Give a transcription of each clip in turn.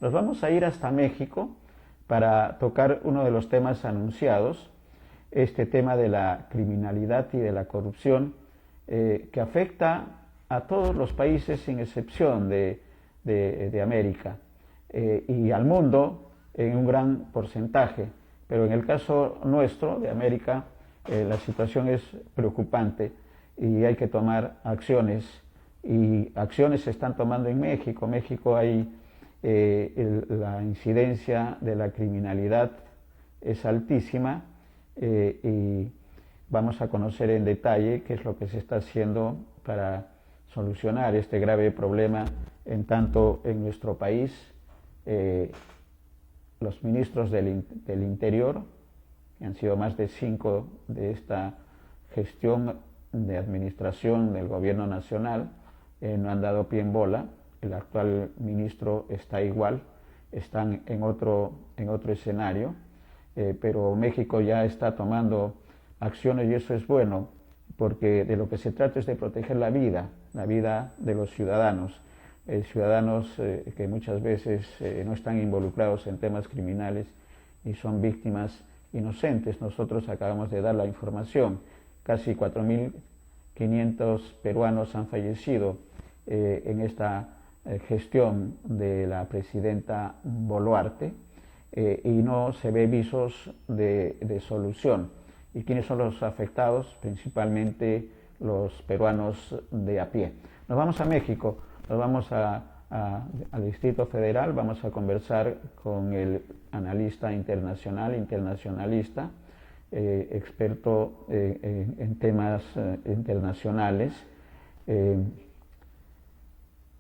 Nos vamos a ir hasta México para tocar uno de los temas anunciados, este tema de la criminalidad y de la corrupción que afecta a todos los países sin excepción de América y al mundo en un gran porcentaje. Pero en el caso nuestro, de América, la situación es preocupante y hay que tomar acciones. Y acciones se están tomando en México. México hay la incidencia de la criminalidad es altísima y vamos a conocer en detalle qué es lo que se está haciendo para solucionar este grave problema en tanto en nuestro país. Los ministros del Interior, que han sido más de 5 de esta gestión de administración del gobierno nacional, no han dado pie en bola. El actual ministro está igual, están en otro escenario, pero México ya está tomando acciones y eso es bueno, porque de lo que se trata es de proteger la vida de los ciudadanos. Ciudadanos que muchas veces no están involucrados en temas criminales y son víctimas inocentes. Nosotros acabamos de dar la información, casi 4.500 peruanos han fallecido en esta gestión de la presidenta Boluarte y no se ve visos de solución. ¿Y quiénes son los afectados? Principalmente los peruanos de a pie. Nos vamos a México. Nos vamos al Distrito Federal, vamos a conversar con el analista internacionalista, experto en temas internacionales,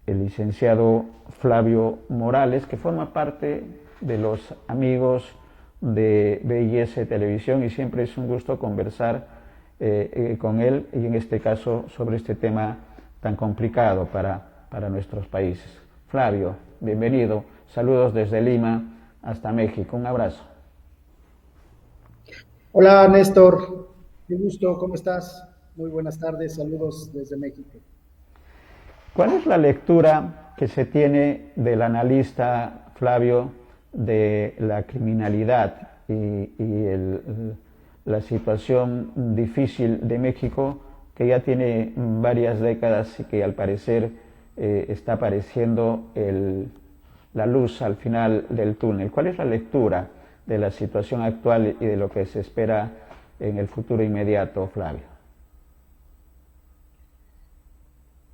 el licenciado Flavio Morales, que forma parte de los amigos de BIS Televisión y siempre es un gusto conversar con él y en este caso sobre este tema tan complicado para nuestros países. Flavio, bienvenido. Saludos desde Lima hasta México. Un abrazo. Hola Néstor, qué gusto, ¿cómo estás? Muy buenas tardes, saludos desde México. ¿Cuál es la lectura que se tiene del analista Flavio de la criminalidad y la situación difícil de México, que ya tiene varias décadas y que al parecer está apareciendo la luz al final del túnel? ¿Cuál es la lectura de la situación actual y de lo que se espera en el futuro inmediato, Flavio?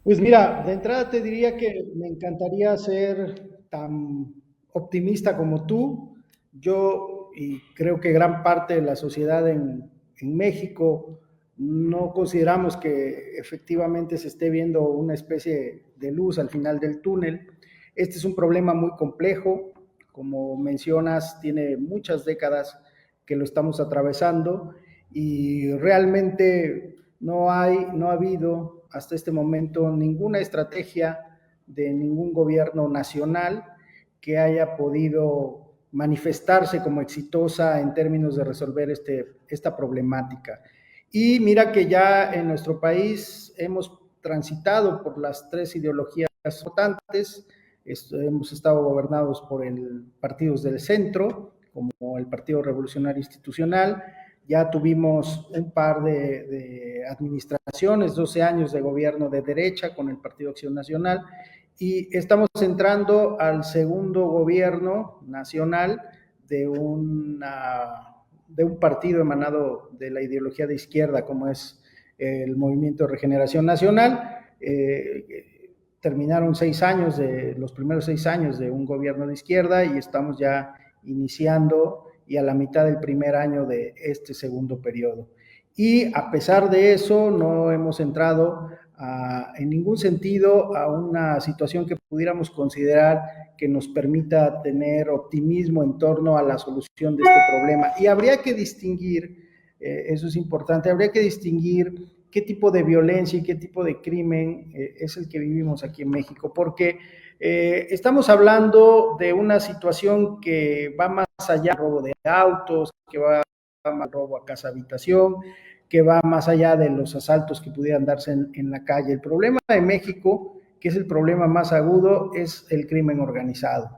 Pues mira, de entrada te diría que me encantaría ser tan optimista como tú. Yo, y creo que gran parte de la sociedad en México, no consideramos que efectivamente se esté viendo una especie de luz al final del túnel. Este es un problema muy complejo, como mencionas, tiene muchas décadas que lo estamos atravesando y realmente no ha habido hasta este momento ninguna estrategia de ningún gobierno nacional que haya podido manifestarse como exitosa en términos de resolver esta problemática. Y mira que ya en nuestro país hemos transitado por las 3 ideologías importantes. Hemos estado gobernados por partidos del centro, como el Partido Revolucionario Institucional. Ya tuvimos un par de administraciones, 12 años de gobierno de derecha con el Partido Acción Nacional, y estamos entrando al segundo gobierno nacional de un partido emanado de la ideología de izquierda, como es el Movimiento de Regeneración Nacional. Terminaron los primeros 6 años de un gobierno de izquierda y estamos ya iniciando y a la mitad del primer año de este segundo periodo. Y a pesar de eso, no hemos entrado en ningún sentido a una situación que pudiéramos considerar que nos permita tener optimismo en torno a la solución de este problema. Y habría que distinguir, eso es importante, habría que distinguir qué tipo de violencia y qué tipo de crimen es el que vivimos aquí en México, porque estamos hablando de una situación que va más allá del robo de autos, que va más robo a casa habitación, que va más allá de los asaltos que pudieran darse en la calle. El problema de México, que es el problema más agudo, es el crimen organizado.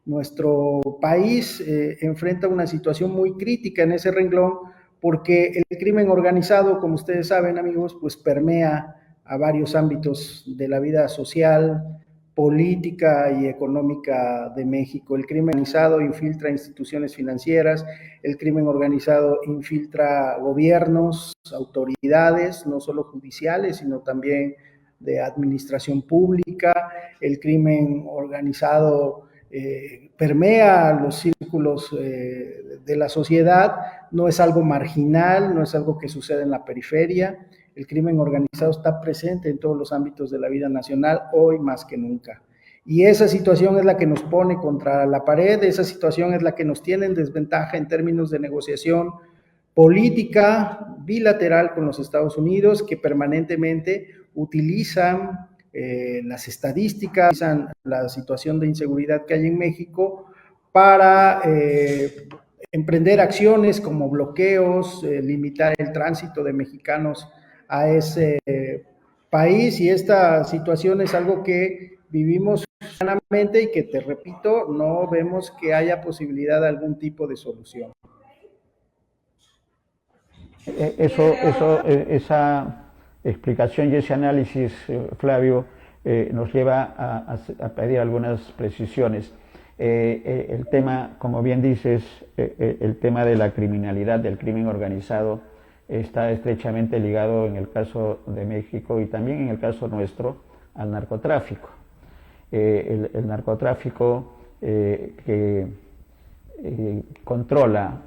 Nuestro país enfrenta una situación muy crítica en ese renglón porque el crimen organizado, como ustedes saben, amigos, pues permea a varios ámbitos de la vida social, política y económica de México. El crimen organizado infiltra instituciones financieras, el crimen organizado infiltra gobiernos, autoridades, no solo judiciales, sino también de administración pública. El crimen organizado permea los círculos de la sociedad, no es algo marginal, no es algo que sucede en la periferia. El crimen organizado está presente en todos los ámbitos de la vida nacional, hoy más que nunca. Y esa situación es la que nos pone contra la pared, esa situación es la que nos tiene en desventaja en términos de negociación política bilateral con los Estados Unidos, que permanentemente utilizan las estadísticas, utilizan la situación de inseguridad que hay en México para emprender acciones como bloqueos, limitar el tránsito de mexicanos a ese país, y esta situación es algo que vivimos sanamente y que, te repito, no vemos que haya posibilidad de algún tipo de solución. Esa explicación y ese análisis, Flavio, nos lleva a pedir algunas precisiones. El tema, como bien dices, el tema de la criminalidad, del crimen organizado, está estrechamente ligado en el caso de México y también en el caso nuestro al narcotráfico. El narcotráfico que controla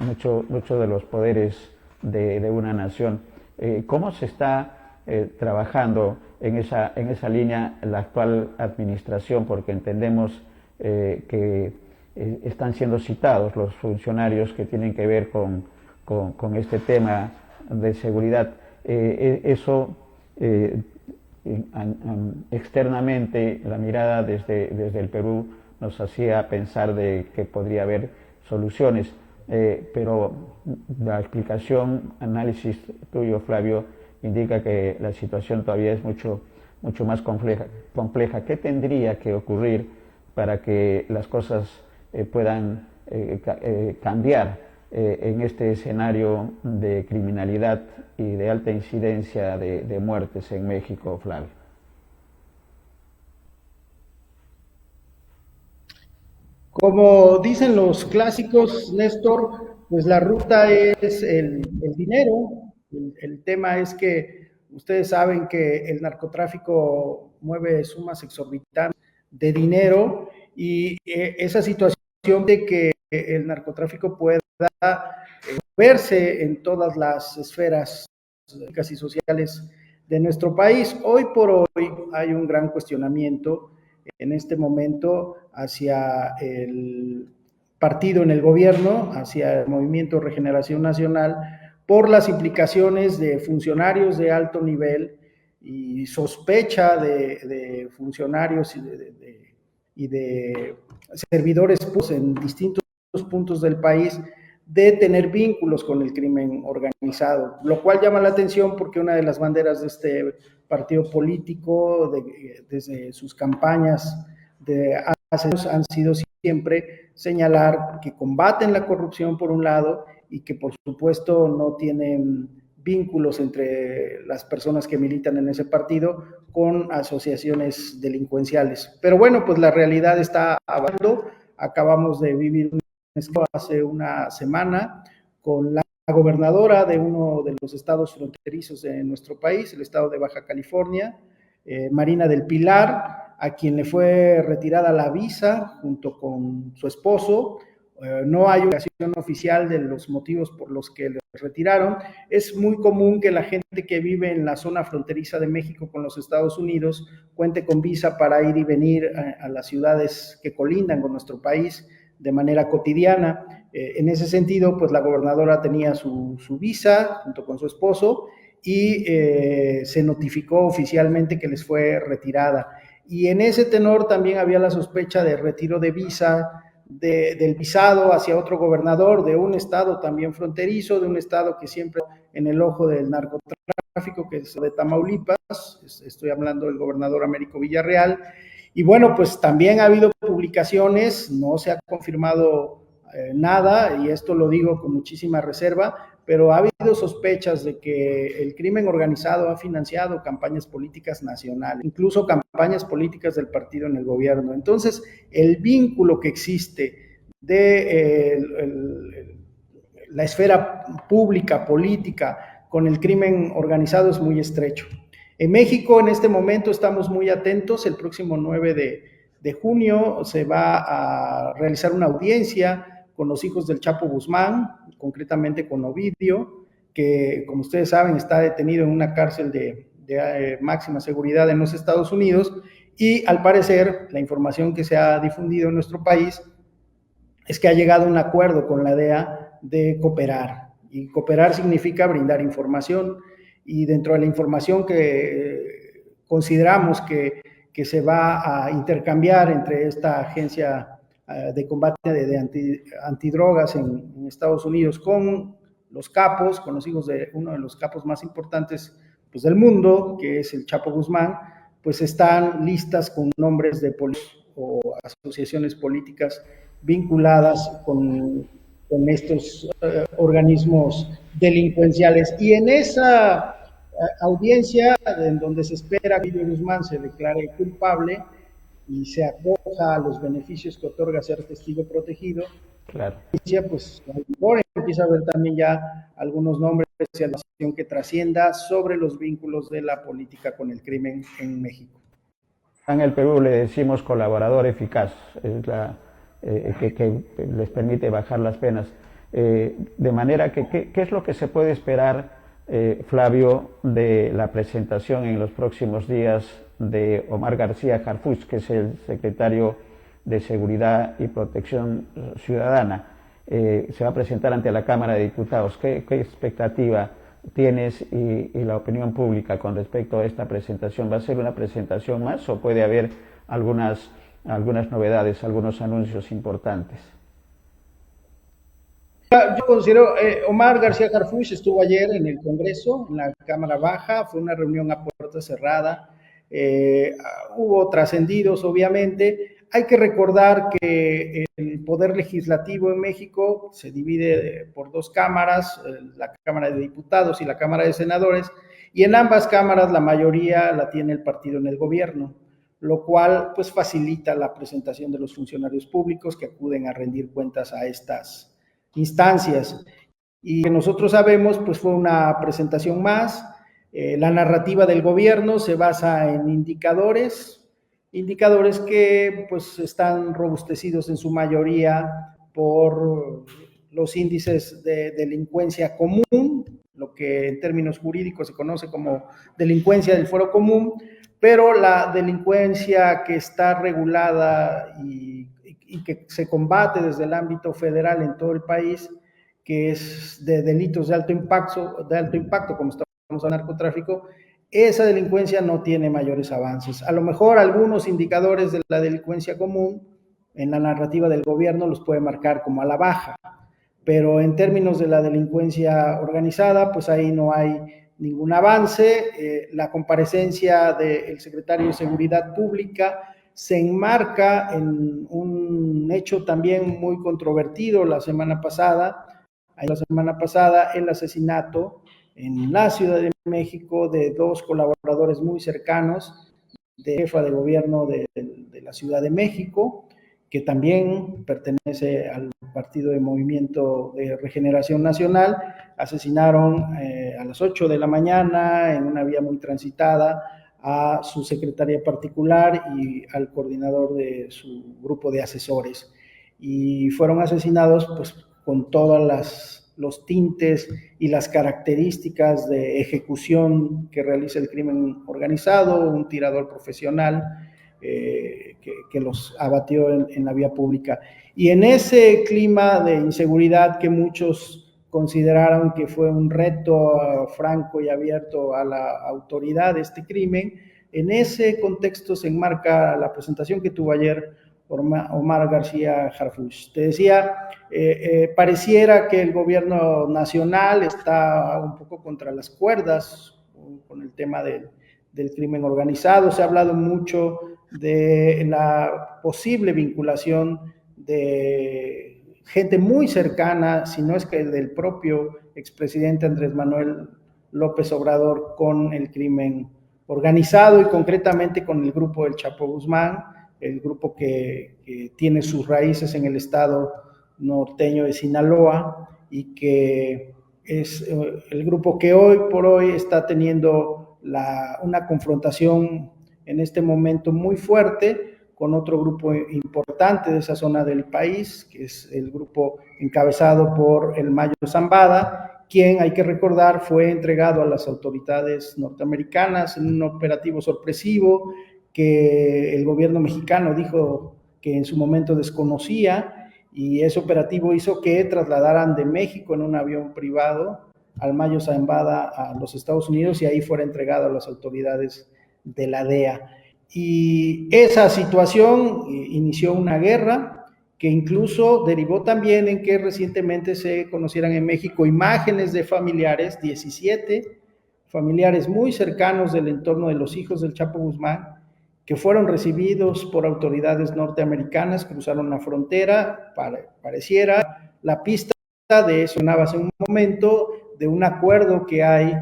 mucho de los poderes de una nación. ¿Cómo se está trabajando en esa línea la actual administración? Porque entendemos que están siendo citados los funcionarios que tienen que ver con este tema de seguridad. Eso externamente, la mirada desde el Perú nos hacía pensar de que podría haber soluciones, pero la explicación, análisis tuyo, Flavio, indica que la situación todavía es mucho más compleja. ¿Qué tendría que ocurrir para que las cosas puedan cambiar en este escenario de criminalidad y de alta incidencia de muertes en México, Flavio? Como dicen los clásicos, Néstor, pues la ruta es el dinero. El tema es que ustedes saben que el narcotráfico mueve sumas exorbitantes de dinero, y esa situación de que el narcotráfico pueda verse en todas las esferas y sociales de nuestro país. Hoy por hoy hay un gran cuestionamiento en este momento hacia el partido en el gobierno, hacia el Movimiento Regeneración Nacional, por las implicaciones de funcionarios de alto nivel y sospecha de funcionarios y de servidores en distintos puntos del país de tener vínculos con el crimen organizado, lo cual llama la atención porque una de las banderas de este partido político desde sus campañas de hace años han sido siempre señalar que combaten la corrupción por un lado y que por supuesto no tienen vínculos entre las personas que militan en ese partido con asociaciones delincuenciales. Pero bueno, pues la realidad está avanzando. Acabamos de vivir hace una semana con la gobernadora de uno de los estados fronterizos de nuestro país, el estado de Baja California, Marina del Pilar, a quien le fue retirada la visa junto con su esposo. No hay explicación oficial de los motivos por los que le retiraron. Es muy común que la gente que vive en la zona fronteriza de México con los Estados Unidos cuente con visa para ir y venir a las ciudades que colindan con nuestro país de manera cotidiana. En ese sentido, pues la gobernadora tenía su visa junto con su esposo y se notificó oficialmente que les fue retirada. Y en ese tenor también había la sospecha de retiro de visa, del visado hacia otro gobernador de un estado también fronterizo, de un estado que siempre en el ojo del narcotráfico, que es de Tamaulipas. Estoy hablando del gobernador Américo Villarreal. Y bueno, pues también ha habido publicaciones, no se ha confirmado nada, y esto lo digo con muchísima reserva, pero ha habido sospechas de que el crimen organizado ha financiado campañas políticas nacionales, incluso campañas políticas del partido en el gobierno. Entonces, el vínculo que existe de la esfera pública, política, con el crimen organizado es muy estrecho. En México, en este momento, estamos muy atentos. El próximo 9 de junio se va a realizar una audiencia con los hijos del Chapo Guzmán, concretamente con Ovidio, que, como ustedes saben, está detenido en una cárcel de máxima seguridad en los Estados Unidos, y al parecer la información que se ha difundido en nuestro país es que ha llegado a un acuerdo con la DEA de cooperar, y cooperar significa brindar información, y dentro de la información que consideramos que se va a intercambiar entre esta agencia de combate de antidrogas en Estados Unidos con los capos, con los hijos de uno de los capos más importantes pues, del mundo, que es el Chapo Guzmán, pues están listas con nombres de o asociaciones políticas vinculadas con estos organismos delincuenciales. Y en esa audiencia, en donde se espera que Ovidio Guzmán se declare culpable y se acoja a los beneficios que otorga ser testigo protegido, Claro. Pues a lo mejor empieza a haber también ya algunos nombres de información que trascienda sobre los vínculos de la política con el crimen en México. En el Perú le decimos colaborador eficaz, es que les permite bajar las penas. De manera que, ¿qué es lo que se puede esperar, Flavio, de la presentación en los próximos días de Omar García Harfuch, que es el secretario de Seguridad y Protección Ciudadana? Se va a presentar ante la Cámara de Diputados. ¿Qué expectativa tienes y la opinión pública con respecto a esta presentación? ¿Va a ser una presentación más o puede haber algunas novedades, algunos anuncios importantes? Yo considero, Omar García Harfuch estuvo ayer en el Congreso, en la Cámara Baja, fue una reunión a puerta cerrada, hubo trascendidos obviamente. Hay que recordar que el poder legislativo en México se divide por dos cámaras, la Cámara de Diputados y la Cámara de Senadores, y en ambas cámaras la mayoría la tiene el partido en el gobierno, lo cual pues facilita la presentación de los funcionarios públicos que acuden a rendir cuentas a estas instancias. Y que nosotros sabemos, pues fue una presentación más. La narrativa del gobierno se basa en indicadores que pues están robustecidos en su mayoría por los índices de delincuencia común, lo que en términos jurídicos se conoce como delincuencia del fuero común, pero la delincuencia que está regulada y que se combate desde el ámbito federal en todo el país, que es de delitos de alto impacto como estamos hablando de narcotráfico, esa delincuencia no tiene mayores avances. A lo mejor algunos indicadores de la delincuencia común en la narrativa del gobierno los puede marcar como a la baja, pero en términos de la delincuencia organizada, pues ahí no hay ningún avance. La comparecencia del secretario de Seguridad Pública se enmarca en un hecho también muy controvertido la semana pasada, el asesinato en la Ciudad de México de dos colaboradores muy cercanos de jefa de gobierno de la Ciudad de México, que también pertenece al Partido de Movimiento de Regeneración Nacional. Asesinaron a las 8 de la mañana en una vía muy transitada a su secretaria particular y al coordinador de su grupo de asesores. Y fueron asesinados pues con todas los tintes y las características de ejecución que realiza el crimen organizado, un tirador profesional que los abatió en la vía pública. Y en ese clima de inseguridad que muchos consideraron que fue un reto franco y abierto a la autoridad de este crimen, en ese contexto se enmarca la presentación que tuvo ayer Omar García Harfuch. Te decía, pareciera que el gobierno nacional está un poco contra las cuerdas con el tema del crimen organizado. Se ha hablado mucho de la posible vinculación de gente muy cercana, si no es que del propio expresidente Andrés Manuel López Obrador, con el crimen organizado y concretamente con el grupo del Chapo Guzmán, el grupo que tiene sus raíces en el estado norteño de Sinaloa y que es el grupo que hoy por hoy está teniendo una confrontación en este momento muy fuerte con otro grupo importante de esa zona del país, que es el grupo encabezado por el Mayo Zambada, quien, hay que recordar, fue entregado a las autoridades norteamericanas en un operativo sorpresivo que el gobierno mexicano dijo que en su momento desconocía, y ese operativo hizo que trasladaran de México en un avión privado al Mayo Zambada a los Estados Unidos y ahí fuera entregado a las autoridades de la DEA. Y esa situación inició una guerra que incluso derivó también en que recientemente se conocieran en México imágenes de familiares, 17 familiares muy cercanos del entorno de los hijos del Chapo Guzmán, que fueron recibidos por autoridades norteamericanas, cruzaron la frontera, pareciera la pista de eso, hace un momento, de un acuerdo que hay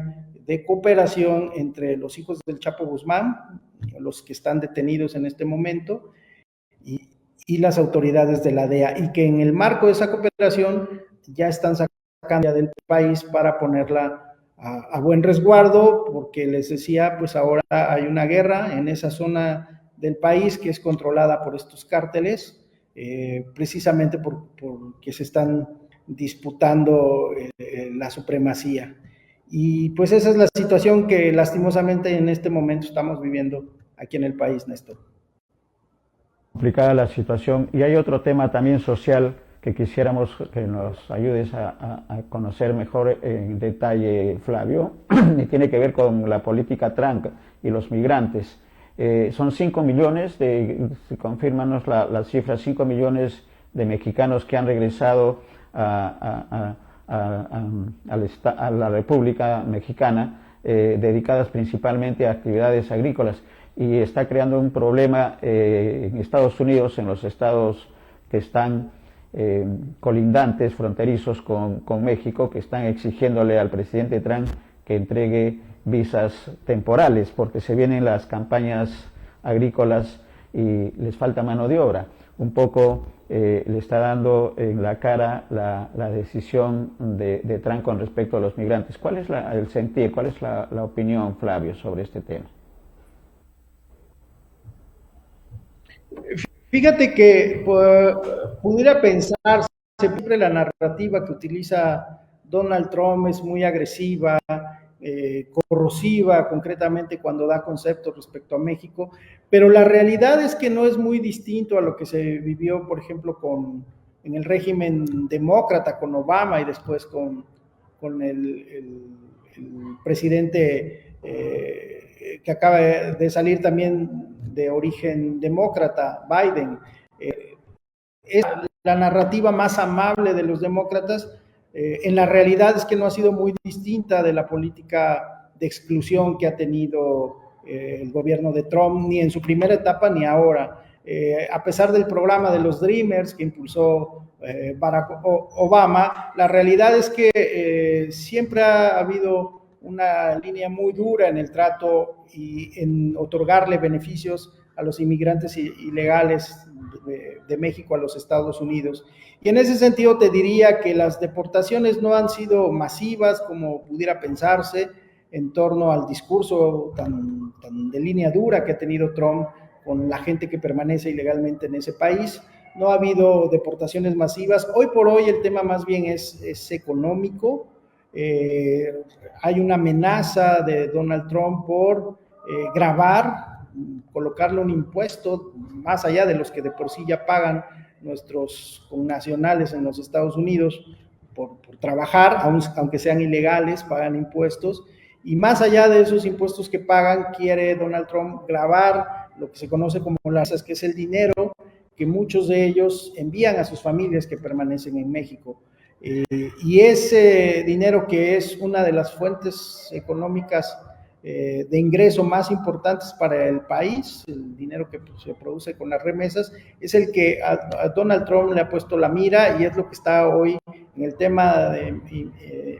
de cooperación entre los hijos del Chapo Guzmán, los que están detenidos en este momento, y las autoridades de la DEA, y que en el marco de esa cooperación ya están sacando del país para ponerla a buen resguardo, porque les decía, pues ahora hay una guerra en esa zona del país que es controlada por estos cárteles, precisamente porque se están disputando la supremacía. Y pues esa es la situación que lastimosamente en este momento estamos viviendo aquí en el país, Néstor. Complicada la situación. Y hay otro tema también social que quisiéramos que nos ayudes a conocer mejor en detalle, Flavio, y tiene que ver con la política Trump y los migrantes. Son 5 millones, confírmanos la cifra, 5 millones de mexicanos que han regresado a la República Mexicana, dedicadas principalmente a actividades agrícolas, y está creando un problema en Estados Unidos, en los estados que están colindantes, fronterizos con México, que están exigiéndole al presidente Trump que entregue visas temporales, porque se vienen las campañas agrícolas y les falta mano de obra. Un poco le está dando en la cara la decisión de Trump con respecto a los migrantes. ¿Cuál es el sentir, cuál es la opinión, Flavio, sobre este tema? Fíjate que pudiera pensar siempre la narrativa que utiliza Donald Trump es muy agresiva, corrosiva, concretamente cuando da conceptos respecto a México, pero la realidad es que no es muy distinto a lo que se vivió, por ejemplo, en el régimen demócrata con Obama y después con el presidente que acaba de salir también de origen demócrata, Biden. Es la narrativa más amable de los demócratas. En la realidad es que no ha sido muy distinta de la política de exclusión que ha tenido el gobierno de Trump, ni en su primera etapa ni ahora. A pesar del programa de los Dreamers que impulsó Barack Obama, la realidad es que siempre ha habido una línea muy dura en el trato y en otorgarle beneficios a los inmigrantes ilegales de México a los Estados Unidos. Y en ese sentido te diría que las deportaciones no han sido masivas como pudiera pensarse en torno al discurso tan de línea dura que ha tenido Trump con la gente que permanece ilegalmente en ese país. No ha habido deportaciones masivas. Hoy por hoy el tema más bien es económico. Hay una amenaza de Donald Trump por gravar, colocarle un impuesto más allá de los que de por sí ya pagan nuestros connacionales en los Estados Unidos por trabajar, aunque sean ilegales, pagan impuestos, y más allá de esos impuestos que pagan, quiere Donald Trump gravar lo que se conoce como las tasas, que es el dinero que muchos de ellos envían a sus familias que permanecen en México. Y ese dinero, que es una de las fuentes económicas de ingreso más importantes para el país, el dinero que se produce con las remesas, es el que a Donald Trump le ha puesto la mira y es lo que está hoy en el tema de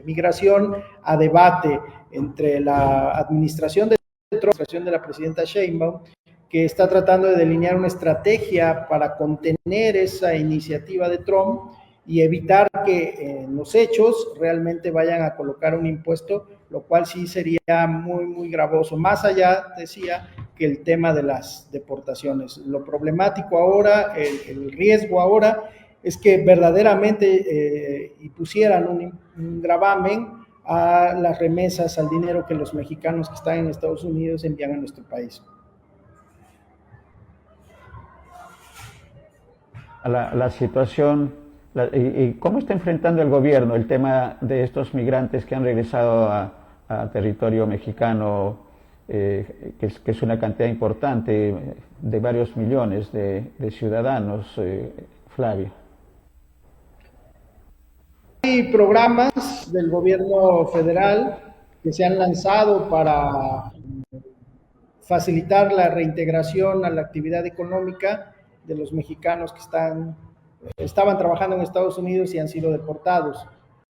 migración a debate entre la administración de Trump y la administración de la presidenta Sheinbaum, que está tratando de delinear una estrategia para contener esa iniciativa de Trump y evitar que en los hechos realmente vayan a colocar un impuesto, lo cual sí sería muy, muy gravoso. Más allá, decía, que el tema de las deportaciones. Lo problemático ahora, el riesgo ahora, es que verdaderamente y pusieran un gravamen a las remesas, al dinero que los mexicanos que están en Estados Unidos envían a nuestro país. La situación y cómo está enfrentando el gobierno el tema de estos migrantes que han regresado a territorio mexicano, que es una cantidad importante de varios millones de ciudadanos, Flavio. Hay programas del gobierno federal que se han lanzado para facilitar la reintegración a la actividad económica de los mexicanos que estaban trabajando en Estados Unidos y han sido deportados.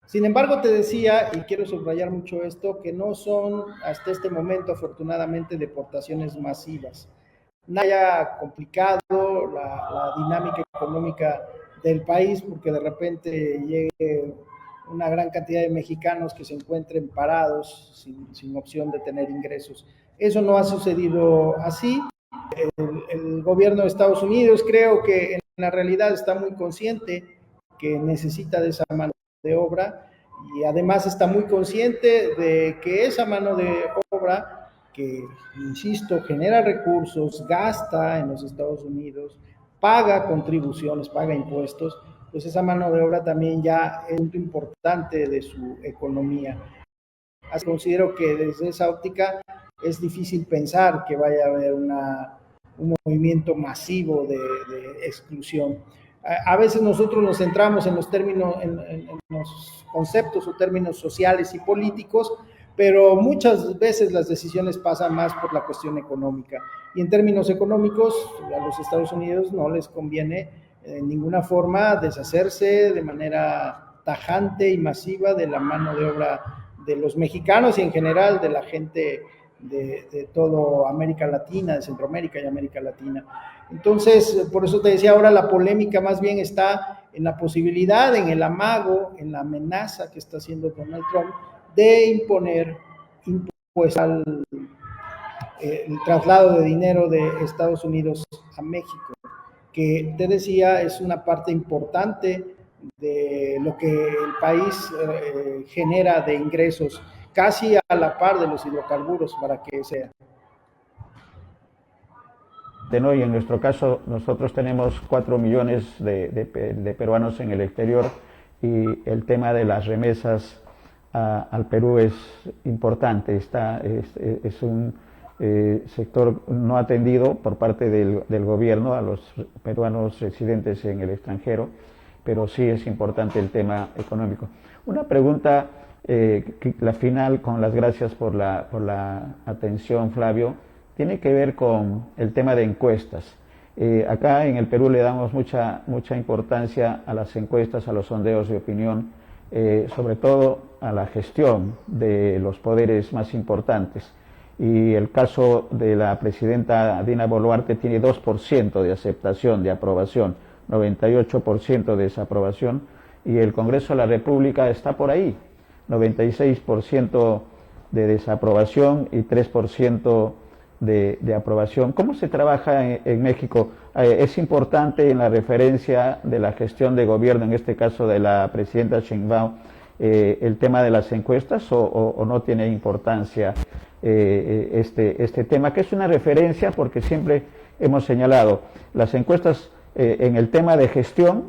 Sin embargo, te decía, y quiero subrayar mucho esto, que no son hasta este momento, afortunadamente, deportaciones masivas. No haya complicado la dinámica económica del país, porque de repente llegue una gran cantidad de mexicanos que se encuentren parados, sin opción de tener ingresos. Eso no ha sucedido así. El gobierno de Estados Unidos creo que en la realidad está muy consciente que necesita de esa mano de obra y además está muy consciente de que esa mano de obra que, insisto, genera recursos, gasta en los Estados Unidos, paga contribuciones, paga impuestos, pues esa mano de obra también ya es un punto importante de su economía. Así considero que desde esa óptica es difícil pensar que vaya a haber un movimiento masivo de exclusión. A veces nosotros nos centramos en los términos, en los conceptos o términos sociales y políticos, pero muchas veces las decisiones pasan más por la cuestión económica. Y en términos económicos, a los Estados Unidos no les conviene en ninguna forma deshacerse de manera tajante y masiva de la mano de obra de los mexicanos y en general de la gente de toda América Latina, de Centroamérica y América Latina. Entonces, por eso te decía, ahora la polémica más bien está en la posibilidad, en el amago, en la amenaza que está haciendo Donald Trump de imponer impuestos al el traslado de dinero de Estados Unidos a México, que te decía es una parte importante de lo que el país genera de ingresos, casi a la par de los hidrocarburos, para que sea. Y en nuestro caso, nosotros tenemos 4 millones de peruanos en el exterior y el tema de las remesas al Perú es importante. Es un sector no atendido por parte del gobierno a los peruanos residentes en el extranjero, pero sí es importante el tema económico. Una pregunta, la final, con las gracias por la atención, Flavio, tiene que ver con el tema de encuestas. Acá en el Perú le damos mucha importancia a las encuestas, a los sondeos de opinión, sobre todo a la gestión de los poderes más importantes. Y el caso de la presidenta Dina Boluarte tiene 2% de aceptación, de aprobación, 98% de desaprobación, y el Congreso de la República está por ahí, 96% de desaprobación y 3% de aprobación. ¿Cómo se trabaja en México? ¿Es importante en la referencia de la gestión de gobierno, en este caso de la presidenta Sheinbaum, el tema de las encuestas o no tiene importancia este tema, que es una referencia porque siempre hemos señalado, las encuestas en el tema de gestión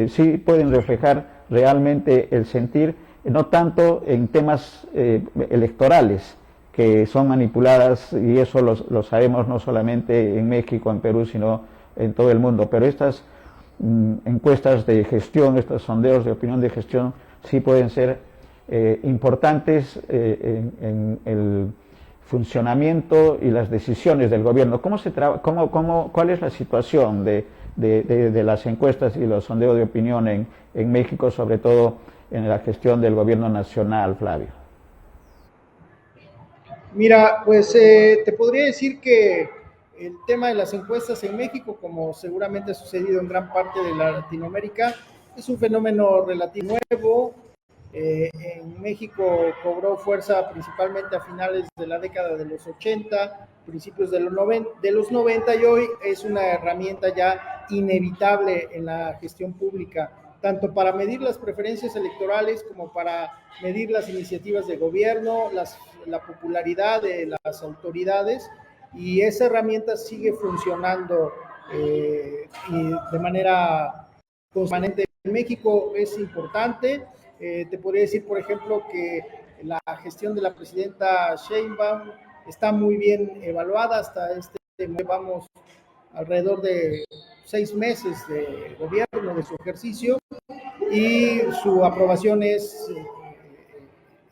sí pueden reflejar realmente el sentir, no tanto en temas electorales, que son manipuladas, y eso lo sabemos no solamente en México, en Perú, sino en todo el mundo. Pero estas encuestas de gestión, estos sondeos de opinión de gestión, sí pueden ser importantes en funcionamiento y las decisiones del gobierno. ¿Cuál es la situación de las encuestas y los sondeos de opinión en México, sobre todo en la gestión del gobierno nacional, Flavio? Mira, pues te podría decir que el tema de las encuestas en México, como seguramente ha sucedido en gran parte de la Latinoamérica, es un fenómeno relativo nuevo. En México cobró fuerza principalmente a finales de la década de los 80, principios de los 90, y hoy es una herramienta ya inevitable en la gestión pública, tanto para medir las preferencias electorales como para medir las iniciativas de gobierno, la popularidad de las autoridades, y esa herramienta sigue funcionando y de manera constante. En México es importante. Te podría decir, por ejemplo, que la gestión de la presidenta Sheinbaum está muy bien evaluada. Hasta vamos alrededor de 6 meses de gobierno, de su ejercicio, y su aprobación es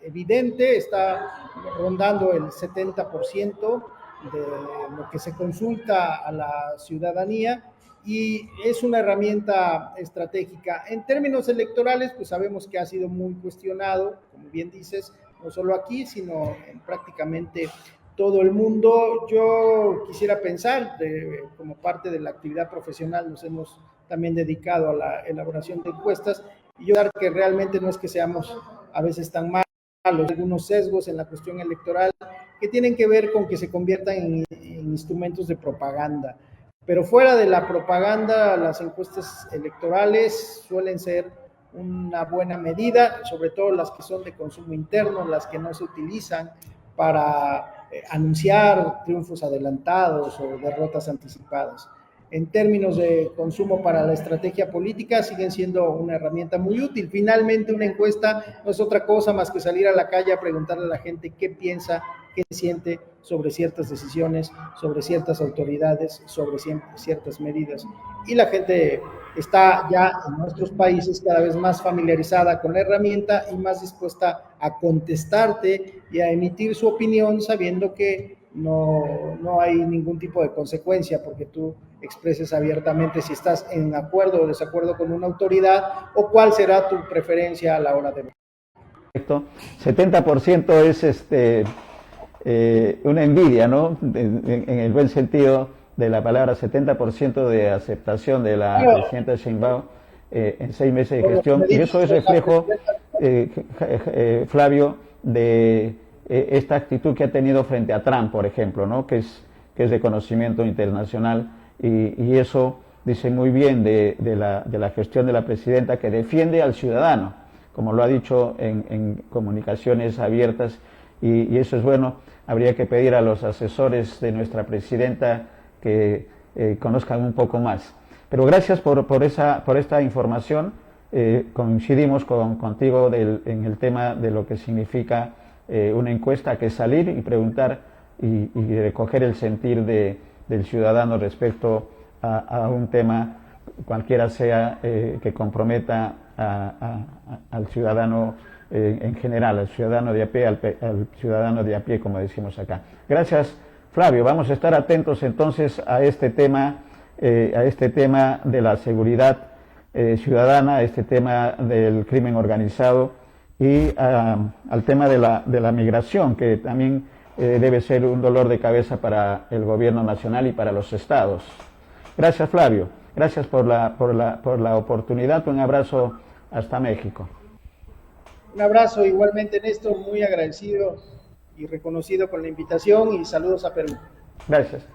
evidente, está rondando el 70% de lo que se consulta a la ciudadanía, y es una herramienta estratégica. En términos electorales, pues sabemos que ha sido muy cuestionado, como bien dices, no solo aquí, sino en prácticamente todo el mundo. Yo quisiera pensar, como parte de la actividad profesional, nos hemos también dedicado a la elaboración de encuestas, y yo creo que realmente no es que seamos a veces tan malos, algunos sesgos en la cuestión electoral que tienen que ver con que se conviertan en instrumentos de propaganda. Pero fuera de la propaganda, las encuestas electorales suelen ser una buena medida, sobre todo las que son de consumo interno, las que no se utilizan para anunciar triunfos adelantados o derrotas anticipadas. En términos de consumo para la estrategia política, siguen siendo una herramienta muy útil. Finalmente, una encuesta no es otra cosa más que salir a la calle a preguntarle a la gente qué piensa, qué siente sobre ciertas decisiones, sobre ciertas autoridades, sobre ciertas medidas. Y la gente está ya en nuestros países cada vez más familiarizada con la herramienta y más dispuesta a contestarte y a emitir su opinión, sabiendo que no hay ningún tipo de consecuencia porque tú expreses abiertamente si estás en acuerdo o desacuerdo con una autoridad, o cuál será tu preferencia a la hora de votar. 70% es una envidia, ¿no? En el buen sentido de la palabra, 70% de aceptación de la presidenta Sheinbaum en 6 meses de gestión, y eso es reflejo, Flavio, de esta actitud que ha tenido frente a Trump, por ejemplo, ¿no? que es de conocimiento internacional, y eso dice muy bien de la gestión de la presidenta, que defiende al ciudadano, como lo ha dicho en comunicaciones abiertas, y eso es bueno. Habría que pedir a los asesores de nuestra presidenta que conozcan un poco más. Pero gracias por esta información. Coincidimos contigo en el tema de lo que significa una encuesta, que es salir y preguntar y recoger el sentir del ciudadano respecto a un tema, cualquiera sea, que comprometa al ciudadano en general, al ciudadano de a pie, al ciudadano de a pie, como decimos acá. Gracias, Flavio. Vamos a estar atentos entonces a este tema de la seguridad ciudadana, a este tema del crimen organizado y al tema de la migración, que también debe ser un dolor de cabeza para el gobierno nacional y para los estados. Gracias, Flavio. Gracias por la oportunidad. Un abrazo hasta México. Un abrazo igualmente, Néstor, muy agradecido y reconocido con la invitación, y saludos a Perú. Gracias.